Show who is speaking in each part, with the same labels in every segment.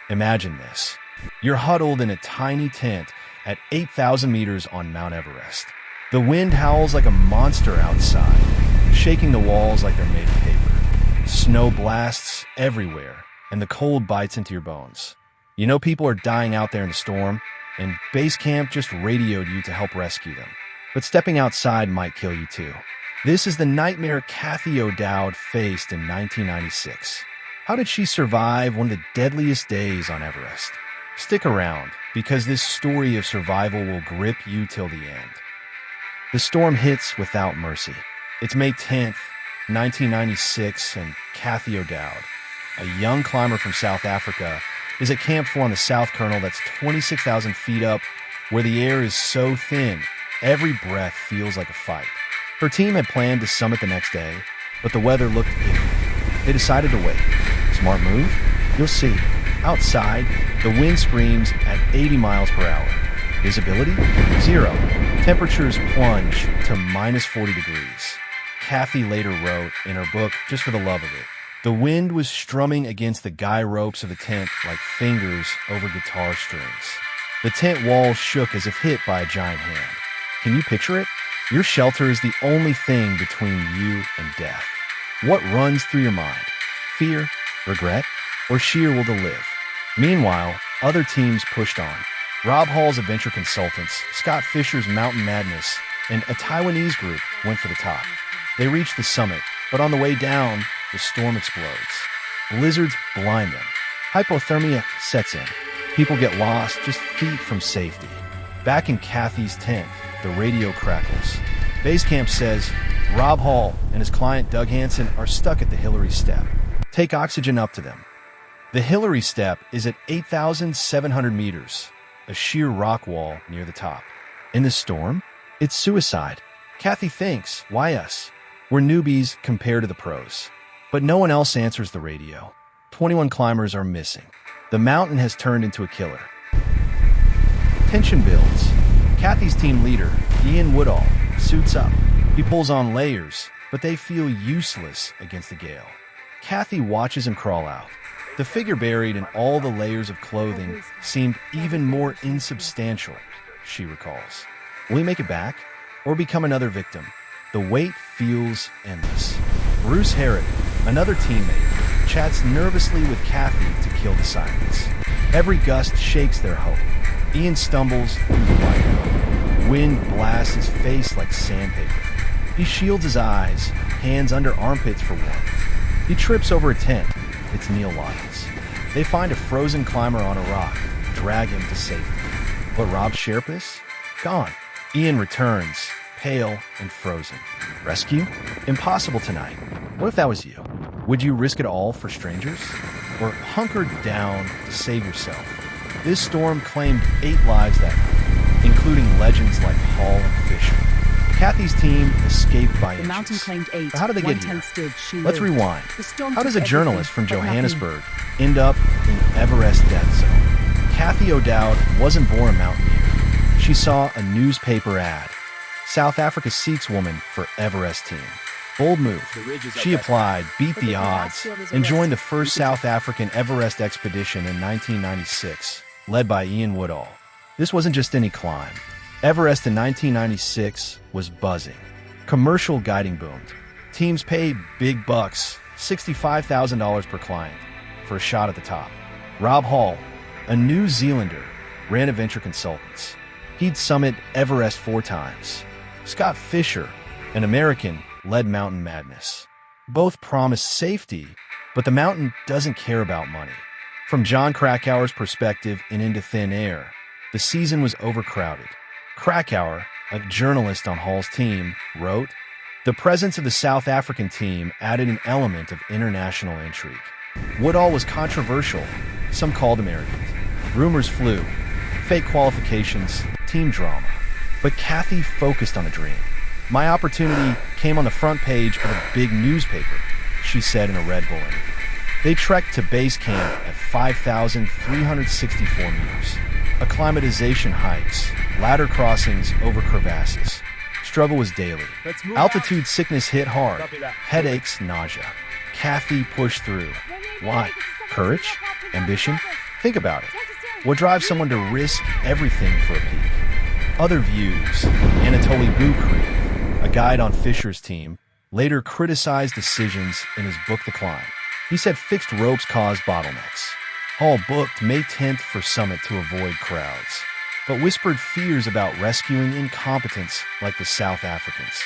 Speaker 1: Imagine this. You're huddled in a tiny tent at 8,000 meters on Mount Everest. The wind howls like a monster outside, shaking the walls like they're made of paper. Snow blasts everywhere, and the cold bites into your bones. You know people are dying out there in the storm, and base camp just radioed you to help rescue them. But stepping outside might kill you too. This is the nightmare Cathy O'Dowd faced in 1996. How did she survive one of the deadliest days on Everest? Stick around, because this story of survival will grip you till the end. The storm hits without mercy. It's May 10th, 1996, and Cathy O'Dowd, a young climber from South Africa, is at Camp 4 on the South Colonel that's 26,000 feet up, where the air is so thin, every breath feels like a fight. Her team had planned to summit the next day, but the weather looked iffy. They decided to wait. Smart move? You'll see. Outside, the wind screams at 80 miles per hour. Visibility? 0. Temperatures plunge to minus 40 degrees. Cathy later wrote in her book, just for the love of it, the wind was strumming against the guy ropes of the tent like fingers over guitar strings. The tent walls shook as if hit by a giant hand. Can you picture it? Your shelter is the only thing between you and death. What runs through your mind? Fear, regret, or sheer will to live? Meanwhile, other teams pushed on. Rob Hall's Adventure Consultants, Scott Fisher's Mountain Madness, and a Taiwanese group went for the top. They reached the summit, but on the way down, the storm explodes. Blizzards blind them. Hypothermia sets in. People get lost just feet from safety. Back in Cathy's tent, the radio crackles. Base camp says Rob Hall and his client Doug Hansen are stuck at the Hillary Step. Take oxygen up to them. The Hillary Step is at 8,700 meters, a sheer rock wall near the top. In the storm, it's suicide. Cathy thinks, why us? We're newbies compared to the pros. But no one else answers the radio. 21 climbers are missing. The mountain has turned into a killer. Tension builds. Cathy's team leader, Ian Woodall, suits up. He pulls on layers, but they feel useless against the gale. Cathy watches him crawl out. The figure buried in all the layers of clothing seemed even more insubstantial, she recalls. Will he make it back, or become another victim? The wait feels endless. Bruce Herrick, another teammate, chats nervously with Cathy to kill the silence. Every gust shakes their hope. Ian stumbles through the whiteout. Wind blasts his face like sandpaper. He shields his eyes, hands under armpits for warmth. He trips over a tent. It's Neil Lyons. They find a frozen climber on a rock, drag him to safety. But Rob Sherpas? Gone. Ian returns, pale and frozen. Rescue? Impossible tonight. What if that was you? Would you risk it all for strangers? Or hunker down to save yourself? This storm claimed 8 lives that night, including legends like Hall and Fisher. Cathy's team escaped by inches.
Speaker 2: The mountain claimed 8.
Speaker 1: But how did they get here?
Speaker 2: Stood,
Speaker 1: Let's rewind. How does a journalist from
Speaker 2: but
Speaker 1: Johannesburg end up in Everest death zone? Cathy O'Dowd wasn't born a mountaineer. She saw a newspaper ad. South Africa seeks woman for Everest team. Bold move. She applied, beat the odds, and joined the first South African Everest expedition in 1996, led by Ian Woodall. This wasn't just any climb. Everest in 1996 was buzzing. Commercial guiding boomed. Teams paid big bucks, $65,000 per client, for a shot at the top. Rob Hall, a New Zealander, ran Adventure Consultants. He'd summit Everest 4 times. Scott Fisher, an American, led Mountain Madness. Both promised safety, but the mountain doesn't care about money. From John Krakauer's perspective and Into Thin Air, the season was overcrowded. Krakauer, a journalist on Hall's team, wrote, "The presence of the South African team added an element of international intrigue. Woodall was controversial, some called him arrogant. Rumors flew, fake qualifications, team drama. But Cathy focused on a dream. My opportunity came on the front page of a big newspaper," she said in a Red Bull interview. They trekked to base camp at 5,364 meters. Acclimatization hikes, ladder crossings over crevasses. Struggle was daily. Altitude sickness hit hard. Headaches, nausea. Cathy pushed through. Why? Courage? Ambition? Think about it. What drives someone to risk everything for a peak? Other views. Anatoly Bukri, a guide on Fisher's team, later criticized decisions in his book The Climb. He said fixed ropes caused bottlenecks. Hall booked May 10th for summit to avoid crowds, but whispered fears about rescuing incompetents like the South Africans.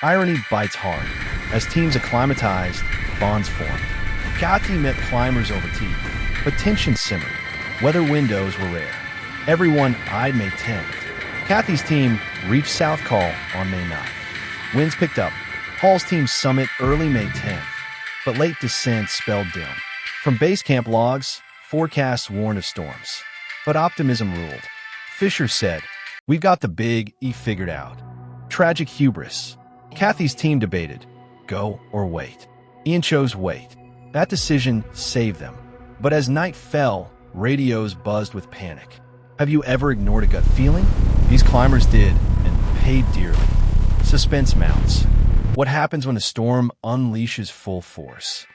Speaker 1: Irony bites hard. As teams acclimatized, bonds formed. Cathy met climbers over tea, but tension simmered. Weather windows were rare. Everyone eyed May 10th. Cathy's team reached South Col on May 9th. Winds picked up. Hall's team summit early May 10th, but late descent spelled doom. From base camp logs, forecasts warned of storms, but optimism ruled. Fisher said, "We've got the big E figured out." Tragic hubris. Cathy's team debated, go or wait. Ian chose wait. That decision saved them. But as night fell, radios buzzed with panic. Have you ever ignored a gut feeling? These climbers did, and paid dearly. Suspense mounts. What happens when a storm unleashes full force?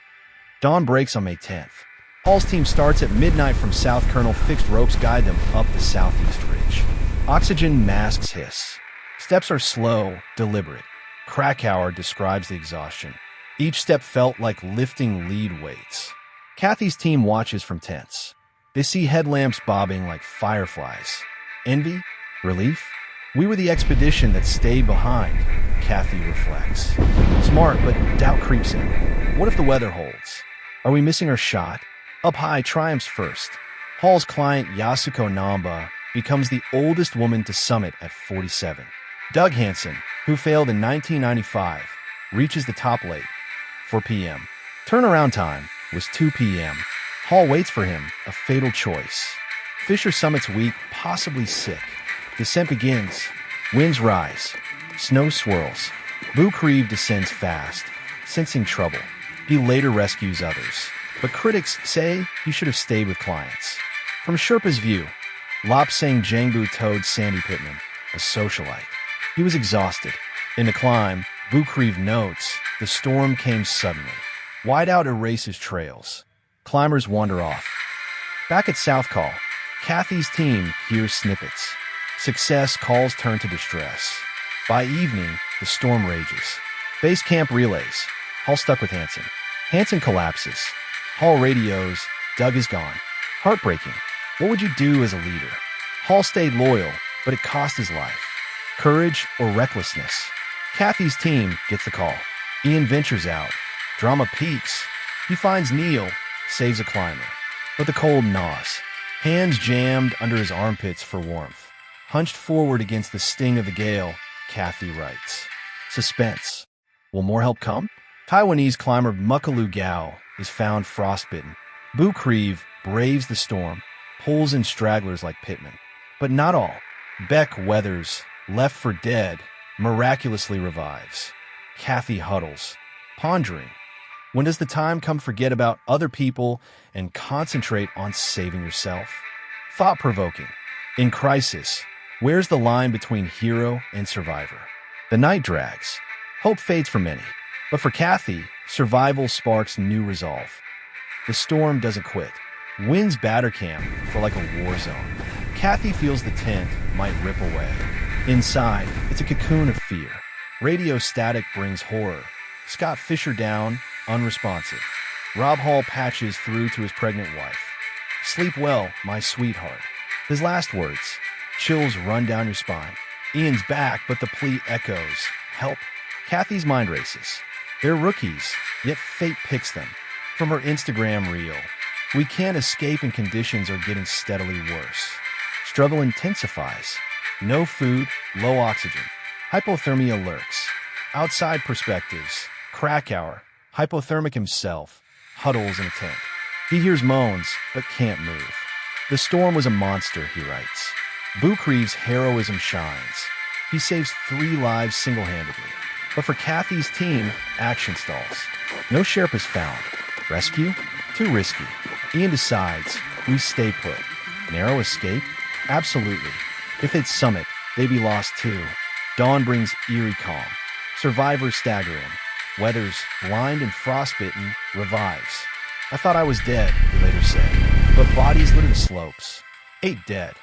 Speaker 1: Dawn breaks on May 10th. Hall's team starts at midnight from South Colonel. Fixed ropes guide them up the southeast ridge. Oxygen masks hiss. Steps are slow, deliberate. Krakauer describes the exhaustion. Each step felt like lifting lead weights. Cathy's team watches from tents. They see headlamps bobbing like fireflies. Envy? Relief? We were the expedition that stayed behind, Cathy reflects. Smart, but doubt creeps in. What if the weather holds? Are we missing our shot? Up high triumphs first. Hall's client Yasuko Namba becomes the oldest woman to summit at 47. Doug Hansen, who failed in 1995, reaches the top late, 4 p.m. Turnaround time was 2 p.m. Hall waits for him, a fatal choice. Fisher summits weak, possibly sick. Descent begins. Winds rise. Snow swirls. Bukri descends fast, sensing trouble. He later rescues others, but critics say he should have stayed with clients. From Sherpa's view, Lopsang Jangbu towed Sandy Pittman, a socialite. He was exhausted. In the climb, Bukri notes, the storm came suddenly. Whiteout erases trails. Climbers wander off. Back at South Col, Cathy's team hears snippets. Success calls turn to distress. By evening, the storm rages. Base camp relays. Hall stuck with Hansen. Hansen collapses. Hall radios. Doug is gone. Heartbreaking. What would you do as a leader? Hall stayed loyal, but it cost his life. Courage or recklessness? Cathy's team gets the call. Ian ventures out. Drama peaks. He finds Neil, saves a climber. But the cold gnaws. Hands jammed under his armpits for warmth. Hunched forward against the sting of the gale, Cathy writes. Suspense. Will more help come? Taiwanese climber Mukalu Gao is found frostbitten. Bukri braves the storm, pulls in stragglers like Pittman. But not all. Beck Weathers, left for dead, miraculously revives. Cathy huddles, pondering. When does the time come to forget about other people and concentrate on saving yourself? Thought-provoking. In crisis, where's the line between hero and survivor? The night drags. Hope fades for many. But for Cathy, survival sparks new resolve. The storm doesn't quit. Winds batter camp for like a war zone. Cathy feels the tent might rip away. Inside, it's a cocoon of fear. Radio static brings horror. Scott Fisher down, unresponsive. Rob Hall patches through to his pregnant wife. Sleep well, my sweetheart. His last words. Chills run down your spine. Ian's back, but the plea echoes. Help. Cathy's mind races. They're rookies, yet fate picks them. From her Instagram reel. We can't escape and conditions are getting steadily worse. Struggle intensifies. No food, low oxygen. Hypothermia lurks. Outside perspectives. Krakauer, hypothermic himself, huddles in a tent. He hears moans, but can't move. The storm was a monster, he writes. Bukri's heroism shines. He saves 3 lives single-handedly. But for Cathy's team, action stalls. No Sherpas found. Rescue? Too risky. Ian decides, we stay put. Narrow escape? Absolutely. If they'd summit, they'd be lost too. Dawn brings eerie calm. Survivors stagger in. Weathers, blind and frostbitten, revives. I thought I was dead, he later said. but bodies litter the slopes. 8 dead.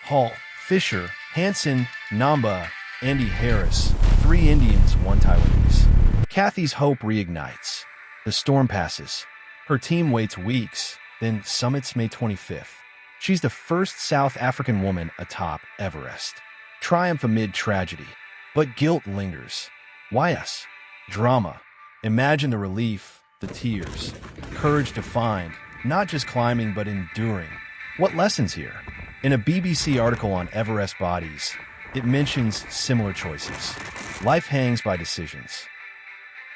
Speaker 1: Hall, Fisher, Hansen, Namba, Andy Harris, 3 Indians, 1 Taiwanese. Cathy's hope reignites. The storm passes. Her team waits weeks, then summits May 25th. She's the first South African woman atop Everest. Triumph amid tragedy. But guilt lingers. Why us? Drama. Imagine the relief, the tears. Courage to find, not just climbing but enduring. What lessons here? In a BBC article on Everest bodies, it mentions similar choices. Life hangs by decisions.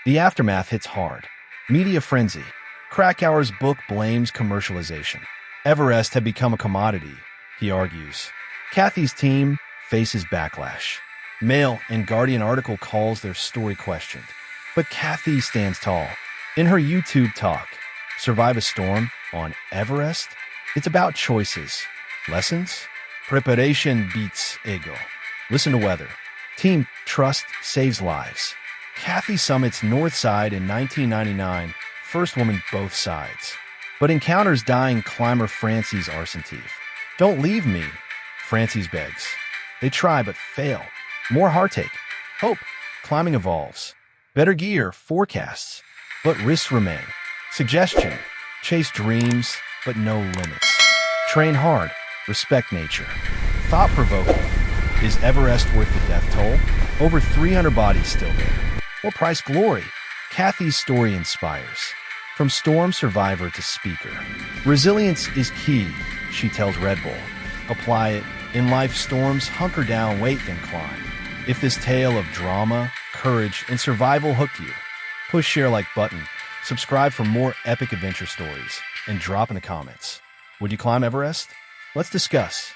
Speaker 1: The aftermath hits hard. Media frenzy. Krakauer's book blames commercialization. Everest had become a commodity, he argues. Cathy's team faces backlash. Mail and Guardian article calls their story questioned. But Cathy stands tall. In her YouTube talk, Survive a Storm on Everest, it's about choices. Lessons? Preparation beats ego. Listen to weather. Team trust saves lives. Cathy summits North Side in 1999, first woman both sides, but encounters dying climber Francis Arsentif. Don't leave me, Francis begs. They try but fail. More heartache. Hope. Climbing evolves. Better gear, forecasts. But risks remain. Suggestion. Chase dreams, but no limits. Train hard. Respect nature. Thought-provoking. Is Everest worth the death toll? Over 300 bodies still there. What price glory? Cathy's story inspires. From storm survivor to speaker. Resilience is key, she tells Red Bull. Apply it. In life's storms, hunker down, wait, then climb. If this tale of drama, courage, and survival hooked you, push share like button, subscribe for more epic adventure stories, and drop in the comments. Would you climb Everest? Let's discuss.